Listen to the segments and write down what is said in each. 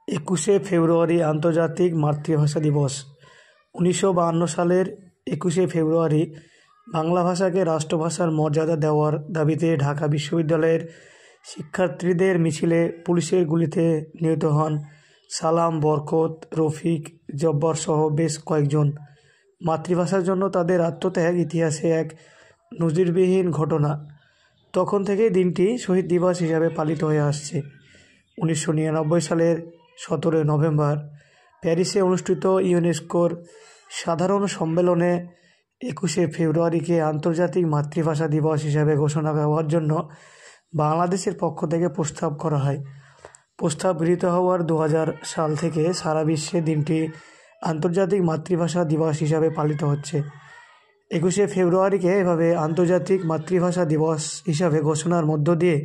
একুশে ফেব্রুয়ারি আন্তর্জাতিক মাতৃভাষা দিবস। 1952 সালের 21শে ফেব্রুয়ারি বাংলা ভাষাকে রাষ্ট্রভাষার মর্যাদা দেওয়ার দাবিতে ঢাকা বিশ্ববিদ্যালয়ের শিক্ষার্থীদের মিছিলে পুলিশের গুলিতে নিহত হন সালাম, বরকত, রফিক, জব্বার সহ বেশ কয়েকজন। মাতৃভাষার জন্য তাদের আত্মত্যাগ ইতিহাসে এক নজিরবিহীন ঘটনা। তখন থেকেই দিনটি শহীদ দিবস হিসাবে পালিত হয়ে আসছে। 1999 সালের 17 নভেম্বর প্যারিসে অনুষ্ঠিত ইউনেস্কোর সাধারণ সম্মেলনে 21শে ফেব্রুয়ারিকে আন্তর্জাতিক মাতৃভাষা দিবস হিসাবে ঘোষণা হওয়ার জন্য বাংলাদেশের পক্ষ থেকে প্রস্তাব করা হয়। প্রস্তাব গৃহীত হওয়ার 2000 সাল থেকে সারা বিশ্বে দিনটি আন্তর্জাতিক মাতৃভাষা দিবস হিসাবে পালিত হচ্ছে। 21শে ফেব্রুয়ারিকে এভাবে আন্তর্জাতিক মাতৃভাষা দিবস হিসাবে ঘোষণার মধ্য দিয়ে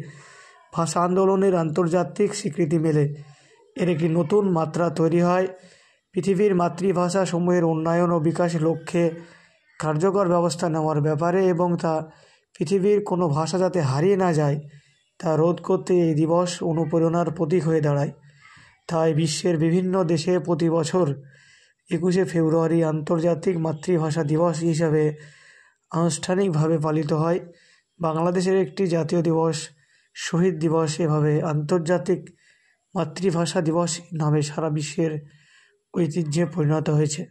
ভাষা আন্দোলনের আন্তর্জাতিক স্বীকৃতি মেলে। এর একটি নতুন মাত্রা তৈরি হয় পৃথিবীর মাতৃভাষা সমূহের উন্নয়ন ও বিকাশের লক্ষ্যে কার্যকর ব্যবস্থা নেওয়ার ব্যাপারে, এবং তা পৃথিবীর কোনো ভাষা যাতে হারিয়ে না যায় তা রোধ করতে এই দিবস অনুপ্রেরণার প্রতীক হয়ে দাঁড়ায়। তাই বিশ্বের বিভিন্ন দেশে প্রতি বছর 21শে ফেব্রুয়ারি আন্তর্জাতিক মাতৃভাষা দিবস হিসাবে আনুষ্ঠানিকভাবে পালিত হয়। বাংলাদেশের একটি জাতীয় দিবস শহীদ দিবস এভাবে আন্তর্জাতিক মাতৃভাষা দিবস নামে সারা বিশ্বের ঐতিহ্যে পরিণত হয়েছে।